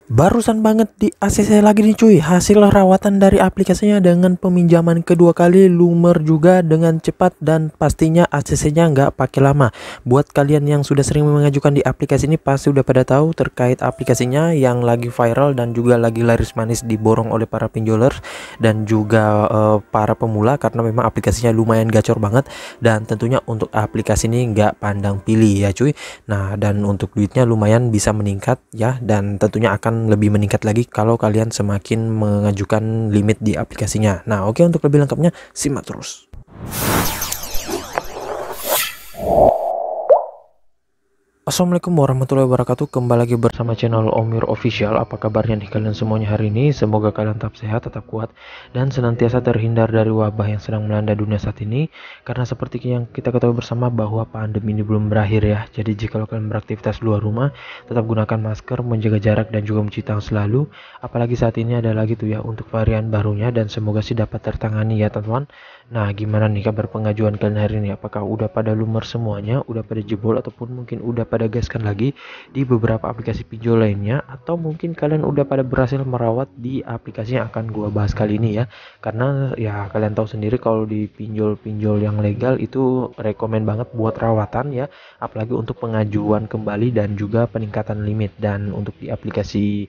Barusan banget di ACC lagi nih cuy, hasil rawatan dari aplikasinya dengan peminjaman kedua kali lumer juga dengan cepat dan pastinya ACC-nya nggak pakai lama. Buat kalian yang sudah sering mengajukan di aplikasi ini pasti udah pada tahu terkait aplikasinya yang lagi viral dan juga lagi laris manis diborong oleh para pinjoler dan juga para pemula karena memang aplikasinya lumayan gacor banget dan tentunya untuk aplikasi ini nggak pandang pilih ya cuy. Nah, dan untuk duitnya lumayan bisa meningkat ya, dan tentunya akan lebih meningkat lagi kalau kalian semakin mengajukan limit di aplikasinya. Nah, oke, untuk lebih lengkapnya simak terus. Assalamualaikum warahmatullahi wabarakatuh. Kembali lagi bersama channel Omir Official. Apa kabarnya nih kalian semuanya hari ini? Semoga kalian tetap sehat, tetap kuat, dan senantiasa terhindar dari wabah yang sedang melanda dunia saat ini. Karena seperti yang kita ketahui bersama bahwa pandemi ini belum berakhir ya. Jadi jika kalian beraktivitas luar rumah, tetap gunakan masker, menjaga jarak, dan juga mencuci tangan selalu. Apalagi saat ini ada lagi tuh ya untuk varian barunya, dan semoga sih dapat tertangani ya teman-teman. Nah, gimana nih kabar pengajuan kalian hari ini? Apakah udah pada lumer semuanya, udah pada jebol, ataupun mungkin udah pada gaskan lagi di beberapa aplikasi pinjol lainnya, atau mungkin kalian udah pada berhasil merawat di aplikasi yang akan gua bahas kali ini ya. Karena ya kalian tahu sendiri kalau di pinjol-pinjol yang legal itu rekomen banget buat rawatan ya, apalagi untuk pengajuan kembali dan juga peningkatan limit. Dan untuk di aplikasi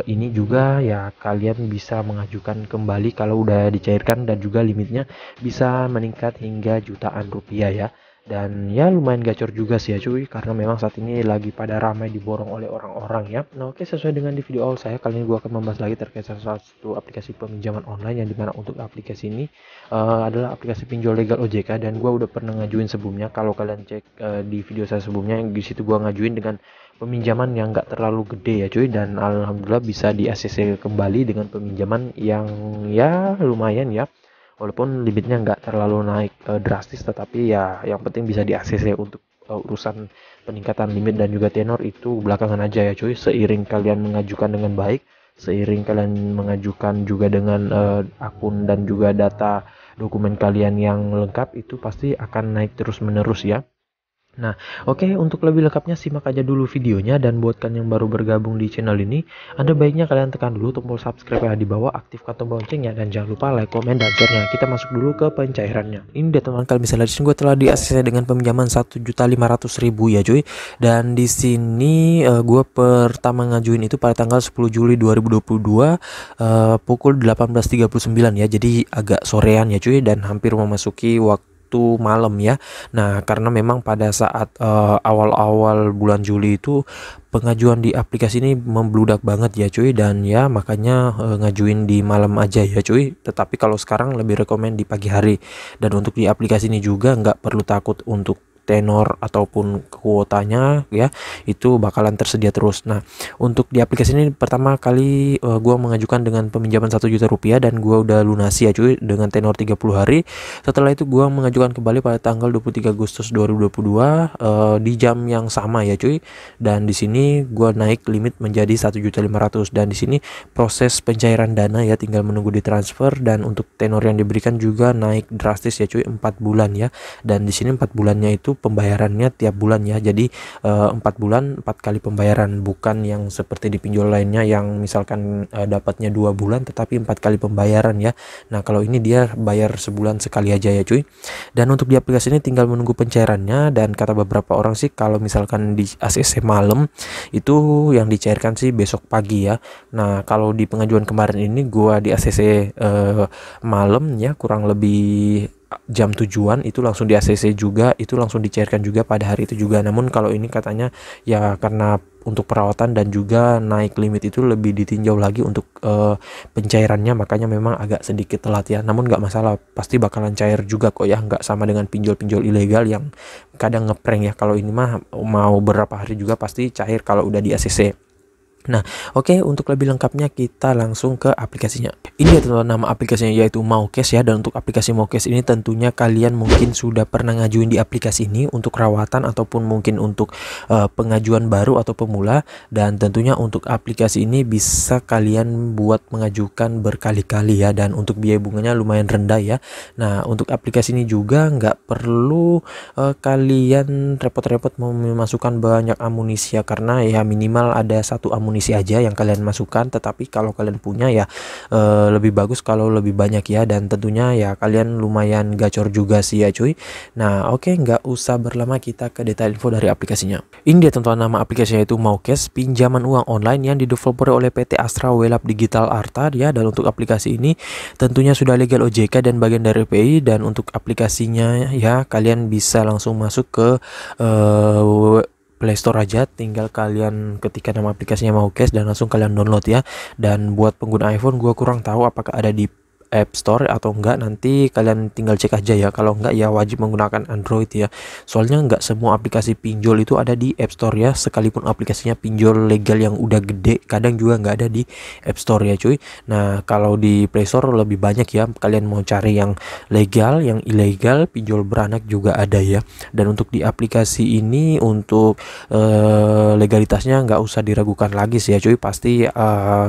ini juga ya kalian bisa mengajukan kembali kalau udah dicairkan, dan juga limitnya bisa meningkat hingga jutaan rupiah ya. Dan ya lumayan gacor juga sih ya cuy, karena memang saat ini lagi pada ramai diborong oleh orang-orang ya. Nah oke, sesuai dengan di video awal saya, kali ini gue akan membahas lagi terkait salah satu aplikasi peminjaman online, yang dimana untuk aplikasi ini adalah aplikasi pinjol legal OJK, dan gue udah pernah ngajuin sebelumnya. Kalau kalian cek di video saya sebelumnya, di situ gue ngajuin dengan peminjaman yang nggak terlalu gede ya cuy, dan alhamdulillah bisa di ACC kembali dengan peminjaman yang ya lumayan ya, walaupun limitnya nggak terlalu naik drastis, tetapi ya yang penting bisa di ACC. Untuk urusan peningkatan limit dan juga tenor itu belakangan aja ya cuy, seiring kalian mengajukan dengan baik, seiring kalian mengajukan juga dengan akun dan juga data dokumen kalian yang lengkap, itu pasti akan naik terus menerus ya. Nah, oke, untuk lebih lengkapnya simak aja dulu videonya, dan buat kalian yang baru bergabung di channel ini, Anda baiknya kalian tekan dulu tombol subscribe yang di bawah, aktifkan tombol loncengnya, dan jangan lupa like, komen, dan share-nya. Kita masuk dulu ke pencairannya. Ini dia teman-teman, kalian bisa lihat di sini gue telah di ACC dengan peminjaman 1.500.000 ya cuy. Dan di sini gue pertama ngajuin itu pada tanggal 10 Juli 2022 pukul 18.39 ya. Jadi agak sorean ya cuy, dan hampir memasuki waktu malam ya. Nah, karena memang pada saat awal-awal bulan Juli itu pengajuan di aplikasi ini membludak banget ya cuy, dan ya makanya ngajuin di malam aja ya cuy. Tetapi kalau sekarang lebih rekomen di pagi hari. Dan untuk di aplikasi ini juga nggak perlu takut untuk tenor ataupun kuotanya ya, itu bakalan tersedia terus. Nah, untuk di aplikasi ini pertama kali gua mengajukan dengan peminjaman 1 juta rupiah, dan gua udah lunasi ya cuy dengan tenor 30 hari. Setelah itu gua mengajukan kembali pada tanggal 23 Agustus 2022 di jam yang sama ya cuy. Dan di sini gua naik limit menjadi 1.500.000, dan di sini proses pencairan dana ya tinggal menunggu ditransfer. Dan untuk tenor yang diberikan juga naik drastis ya cuy, 4 bulan ya. Dan di sini 4 bulannya itu pembayarannya tiap bulan ya. Jadi 4 bulan 4 kali pembayaran, bukan yang seperti di pinjol lainnya yang misalkan dapatnya 2 bulan tetapi 4 kali pembayaran ya. Nah, kalau ini dia bayar sebulan sekali aja ya cuy. Dan untuk di aplikasi ini tinggal menunggu pencairannya, dan kata beberapa orang sih kalau misalkan di ACC malam itu yang dicairkan sih besok pagi ya. Nah, kalau di pengajuan kemarin ini gua di ACC malam ya, kurang lebih jam tujuan itu langsung di ACC juga, itu langsung dicairkan juga pada hari itu juga. Namun kalau ini katanya ya karena untuk perawatan dan juga naik limit itu lebih ditinjau lagi untuk pencairannya, makanya memang agak sedikit telat ya. Namun nggak masalah, pasti bakalan cair juga kok ya, nggak sama dengan pinjol-pinjol ilegal yang kadang ngeprank ya. Kalau ini mah mau berapa hari juga pasti cair kalau udah di ACC. Nah, oke, untuk lebih lengkapnya kita langsung ke aplikasinya. Ini adalah nama aplikasinya, yaitu Maucase ya. Dan untuk aplikasi Maucase ini tentunya kalian mungkin sudah pernah ngajuin di aplikasi ini untuk rawatan ataupun mungkin untuk pengajuan baru atau pemula. Dan tentunya untuk aplikasi ini bisa kalian buat mengajukan berkali-kali ya, dan untuk biaya bunganya lumayan rendah ya. Nah, untuk aplikasi ini juga nggak perlu kalian repot-repot memasukkan banyak amunisi ya, karena ya minimal ada satu amunisi amunisi aja yang kalian masukkan, tetapi kalau kalian punya ya lebih bagus kalau lebih banyak ya, dan tentunya ya kalian lumayan gacor juga sih ya cuy. Nah oke, nggak usah berlama, kita ke detail info dari aplikasinya. Ini dia teman-teman, nama aplikasinya itu Maucas, pinjaman uang online yang dideveloper oleh PT Astra Welab Digital Arta ya. Dan untuk aplikasi ini tentunya sudah legal OJK dan bagian dari PI. Dan untuk aplikasinya ya kalian bisa langsung masuk ke Play Store aja, tinggal kalian ketika nama aplikasinya Maucas dan langsung kalian download ya. Dan buat pengguna iPhone gua kurang tahu apakah ada di App Store atau enggak, nanti kalian tinggal cek aja ya. Kalau enggak ya wajib menggunakan Android ya, soalnya enggak semua aplikasi pinjol itu ada di App Store ya. Sekalipun aplikasinya pinjol legal yang udah gede, kadang juga enggak ada di App Store ya cuy. Nah kalau di Play Store lebih banyak ya, kalian mau cari yang legal, yang ilegal, pinjol beranak juga ada ya. Dan untuk di aplikasi ini untuk legalitasnya nggak usah diragukan lagi sih ya cuy, pasti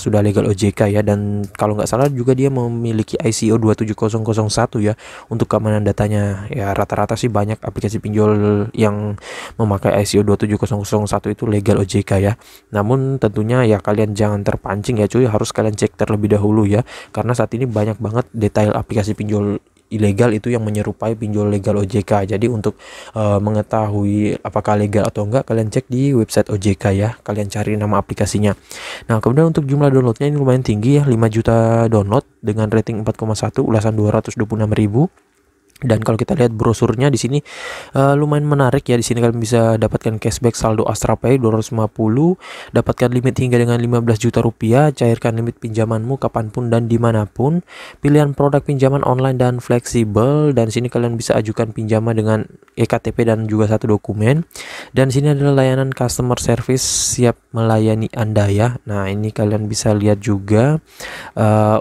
sudah legal OJK ya. Dan kalau nggak salah juga dia memiliki ICO 27001 ya untuk keamanan datanya ya. Rata-rata sih banyak aplikasi pinjol yang memakai ICO 27001 itu legal OJK ya. Namun tentunya ya kalian jangan terpancing ya cuy, harus kalian cek terlebih dahulu ya, karena saat ini banyak banget detail aplikasi pinjol ilegal itu yang menyerupai pinjol legal OJK. Jadi untuk mengetahui apakah legal atau enggak, kalian cek di website OJK ya, kalian cari nama aplikasinya. Nah kemudian untuk jumlah downloadnya ini lumayan tinggi ya, 5 juta download dengan rating 4,1, ulasan 226.000. Dan kalau kita lihat brosurnya di sini lumayan menarik ya. Di sini kalian bisa dapatkan cashback saldo Astra Pay 250, dapatkan limit hingga dengan 15 juta rupiah, cairkan limit pinjamanmu kapanpun dan dimanapun, pilihan produk pinjaman online dan fleksibel. Dan sini kalian bisa ajukan pinjaman dengan eKTP dan juga satu dokumen. Dan sini adalah layanan customer service siap melayani Anda ya. Nah ini kalian bisa lihat juga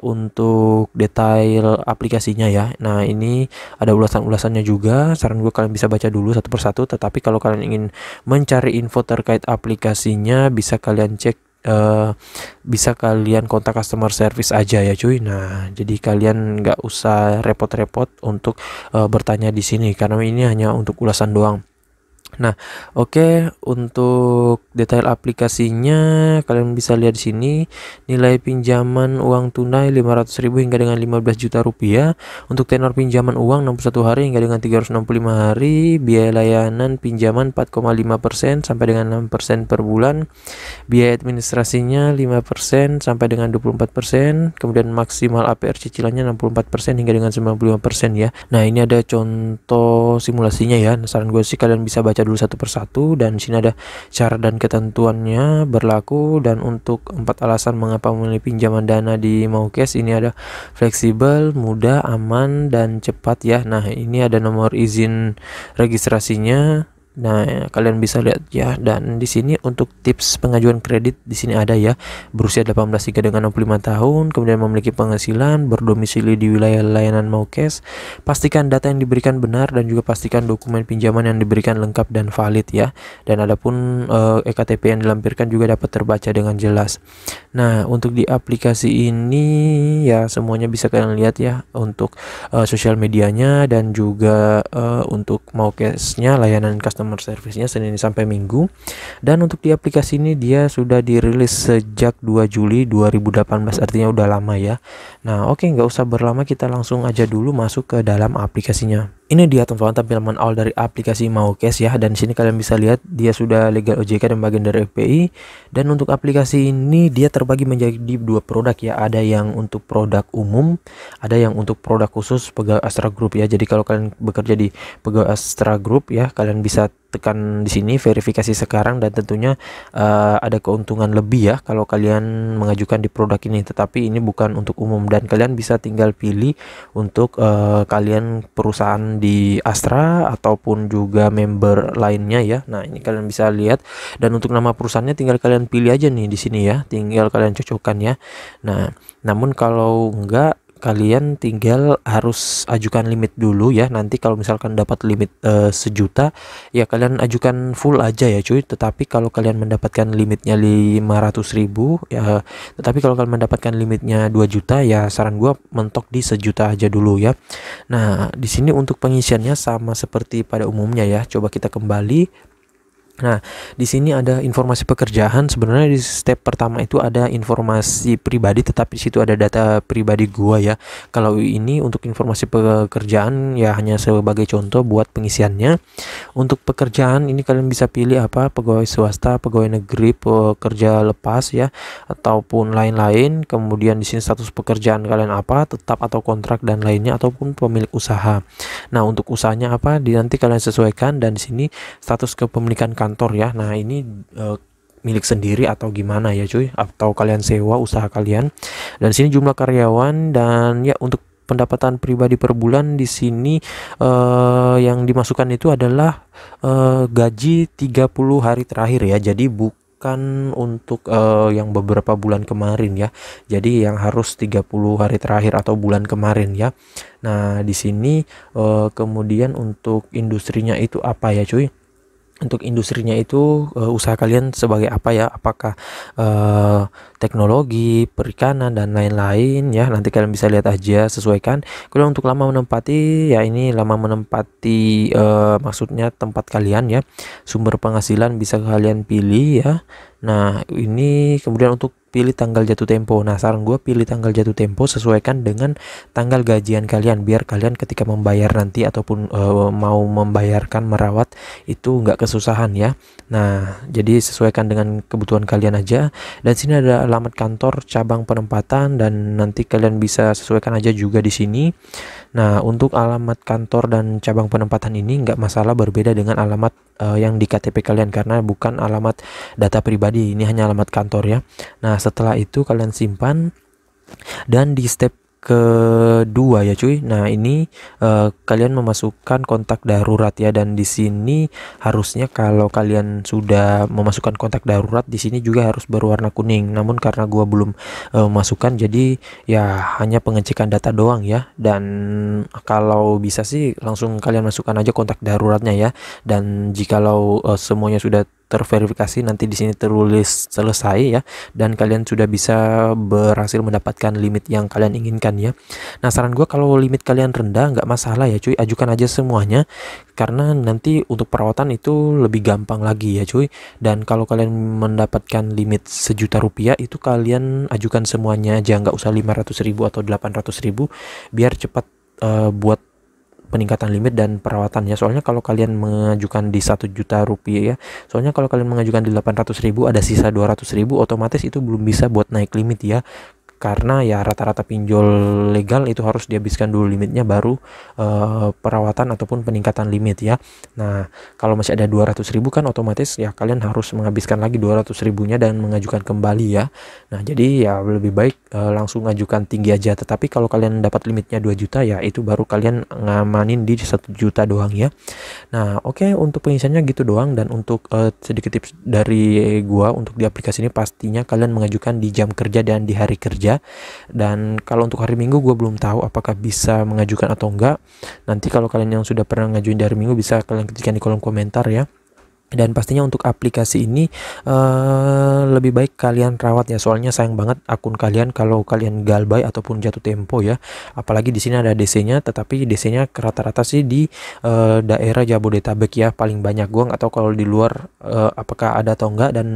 untuk detail aplikasinya ya. Nah ini ada ulasan-ulasannya juga, saran gue kalian bisa baca dulu satu persatu. Tetapi kalau kalian ingin mencari info terkait aplikasinya, bisa kalian cek, bisa kalian kontak customer service aja ya cuy. Nah jadi kalian nggak usah repot-repot untuk bertanya di sini, karena ini hanya untuk ulasan doang. Nah oke, untuk detail aplikasinya kalian bisa lihat di sini. Nilai pinjaman uang tunai 500.000 hingga dengan 15 juta rupiah. Untuk tenor pinjaman uang 61 hari hingga dengan 365 hari. Biaya layanan pinjaman 4,5% sampai dengan 6% per bulan. Biaya administrasinya 5% sampai dengan 24%. Kemudian maksimal APR cicilannya 64% hingga dengan 95% ya. Nah ini ada contoh simulasinya ya. Saran gue sih kalian bisa baca dulu satu persatu. Dan sini ada syarat dan ketentuannya berlaku. Dan untuk 4 alasan mengapa memilih pinjaman dana di Maucas, ini ada fleksibel, mudah, aman, dan cepat ya. Nah ini ada nomor izin registrasinya. Nah kalian bisa lihat ya. Dan di sini untuk tips pengajuan kredit di sini ada ya, berusia 18 hingga dengan 65 tahun, kemudian memiliki penghasilan, berdomisili di wilayah layanan Maucas, pastikan data yang diberikan benar, dan juga pastikan dokumen pinjaman yang diberikan lengkap dan valid ya. Dan adapun eKTP yang dilampirkan juga dapat terbaca dengan jelas. Nah untuk di aplikasi ini ya semuanya bisa kalian lihat ya, untuk sosial medianya dan juga untuk Maucasnya, layanan customer service-nya Senin sampai Minggu. Dan untuk di aplikasi ini dia sudah dirilis sejak 2 Juli 2018, artinya udah lama ya. Nah oke, nggak usah berlama, kita langsung aja dulu masuk ke dalam aplikasinya. Ini dia teman-teman tampilan awal dari aplikasi Maucas ya. Dan sini kalian bisa lihat dia sudah legal OJK dan bagian dari FPI. Dan untuk aplikasi ini dia terbagi menjadi 2 produk ya. Ada yang untuk produk umum, ada yang untuk produk khusus pegawai Astra Group ya. Jadi kalau kalian bekerja di pegawai Astra Group ya, kalian bisa tekan di sini verifikasi sekarang, dan tentunya ada keuntungan lebih ya kalau kalian mengajukan di produk ini. Tetapi ini bukan untuk umum, dan kalian bisa tinggal pilih untuk kalian perusahaan di Astra ataupun juga member lainnya ya. Nah ini kalian bisa lihat, dan untuk nama perusahaannya tinggal kalian pilih aja nih di sini ya, tinggal kalian cocokkan ya. Nah namun kalau enggak, kalian tinggal harus ajukan limit dulu ya. Nanti kalau misalkan dapat limit 1 juta ya kalian ajukan full aja ya cuy. Tetapi kalau kalian mendapatkan limitnya 500.000 ya, tetapi kalau kalian mendapatkan limitnya 2 juta ya, saran gua mentok di 1 juta aja dulu ya. Nah di sini untuk pengisiannya sama seperti pada umumnya ya. Coba kita kembali. Nah, di sini ada informasi pekerjaan. Sebenarnya di step pertama itu ada informasi pribadi, tetapi di situ ada data pribadi gua ya. Kalau ini untuk informasi pekerjaan ya hanya sebagai contoh buat pengisiannya. Untuk pekerjaan ini kalian bisa pilih apa, pegawai swasta, pegawai negeri, pekerja lepas ya, ataupun lain-lain. Kemudian di sini status pekerjaan kalian apa, tetap atau kontrak dan lainnya, ataupun pemilik usaha. Nah, untuk usahanya apa, nanti kalian sesuaikan. Dan di sini status kepemilikan kantor ya. Nah, ini milik sendiri atau gimana ya cuy, atau kalian sewa usaha kalian. Dan sini jumlah karyawan, dan ya untuk pendapatan pribadi per bulan di sini yang dimasukkan itu adalah gaji 30 hari terakhir ya. Jadi bukan untuk yang beberapa bulan kemarin ya. Jadi yang harus 30 hari terakhir atau bulan kemarin ya. Nah, di sini kemudian untuk industrinya itu apa ya cuy? Untuk industrinya itu usaha kalian sebagai apa ya, apakah teknologi, perikanan dan lain-lain ya, nanti kalian bisa lihat aja, sesuaikan. Kemudian untuk lama menempati ya, ini lama menempati maksudnya tempat kalian ya, sumber penghasilan bisa kalian pilih ya. Nah, ini kemudian untuk pilih tanggal jatuh tempo. Nah, saran gue pilih tanggal jatuh tempo, sesuaikan dengan tanggal gajian kalian, biar kalian ketika membayar nanti ataupun mau membayarkan merawat itu nggak kesusahan ya. Nah, jadi sesuaikan dengan kebutuhan kalian aja. Dan sini ada alamat kantor, cabang penempatan, dan nanti kalian bisa sesuaikan aja juga di sini. Nah, untuk alamat kantor dan cabang penempatan ini nggak masalah, berbeda dengan alamat yang di KTP kalian, karena bukan alamat data pribadi, ini hanya alamat kantor ya. Nah, setelah itu kalian simpan. Dan di step kedua ya cuy, nah ini kalian memasukkan kontak darurat ya. Dan di sini harusnya kalau kalian sudah memasukkan kontak darurat, di sini juga harus berwarna kuning. Namun karena gua belum memasukkan, jadi ya hanya pengecekan data doang ya. Dan kalau bisa sih langsung kalian masukkan aja kontak daruratnya ya. Dan jikalau semuanya sudah terverifikasi, nanti di sini tertulis selesai ya, dan kalian sudah bisa berhasil mendapatkan limit yang kalian inginkan ya. Nah, saran gue kalau limit kalian rendah nggak masalah ya cuy, ajukan aja semuanya, karena nanti untuk perawatan itu lebih gampang lagi ya cuy. Dan kalau kalian mendapatkan limit 1 juta rupiah, itu kalian ajukan semuanya aja, nggak usah 500.000 atau 800.000, biar cepat buat peningkatan limit dan perawatan ya. Soalnya kalau kalian mengajukan di 1 juta rupiah ya, soalnya kalau kalian mengajukan di 800.000 ada sisa 200.000, otomatis itu belum bisa buat naik limit ya. Karena ya rata-rata pinjol legal itu harus dihabiskan dulu limitnya, baru perawatan ataupun peningkatan limit ya. Nah, kalau masih ada 200.000 kan otomatis ya kalian harus menghabiskan lagi 200.000-nya dan mengajukan kembali ya. Nah, jadi ya lebih baik langsung ajukan tinggi aja. Tetapi kalau kalian dapat limitnya 2 juta ya, itu baru kalian ngamanin di 1 juta doang ya. Nah, oke, untuk pengisiannya gitu doang. Dan untuk sedikit tips dari gua, untuk di aplikasi ini pastinya kalian mengajukan di jam kerja dan di hari kerja. Dan kalau untuk hari Minggu gue belum tahu apakah bisa mengajukan atau enggak. Nanti kalau kalian yang sudah pernah ngajuin dari Minggu bisa kalian ketikkan di kolom komentar ya. Dan pastinya untuk aplikasi ini lebih baik kalian rawat ya, soalnya sayang banget akun kalian kalau kalian galbay ataupun jatuh tempo ya. Apalagi di sini ada DC-nya, tetapi DC-nya rata-rata sih di daerah Jabodetabek ya paling banyak. Gua nggak tahu kalau di luar apakah ada atau enggak, dan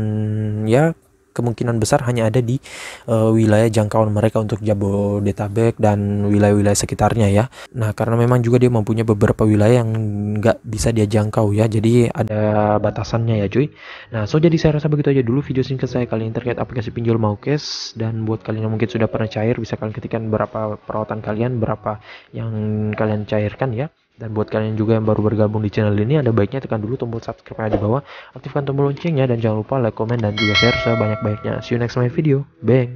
ya kemungkinan besar hanya ada di wilayah jangkauan mereka untuk Jabodetabek dan wilayah-wilayah sekitarnya ya. Nah, karena memang juga dia mempunyai beberapa wilayah yang nggak bisa dia jangkau ya, jadi ada batasannya ya cuy. Nah, jadi saya rasa begitu aja dulu video singkat saya kali ini terkait aplikasi pinjol Maukes. Dan buat kalian yang mungkin sudah pernah cair, bisa kalian ketikkan berapa perawatan kalian, berapa yang kalian cairkan ya. Dan buat kalian juga yang baru bergabung di channel ini, ada baiknya tekan dulu tombol subscribe di bawah, aktifkan tombol loncengnya, dan jangan lupa like, komen, dan juga share sebanyak-banyaknya. See you next my video. Bang.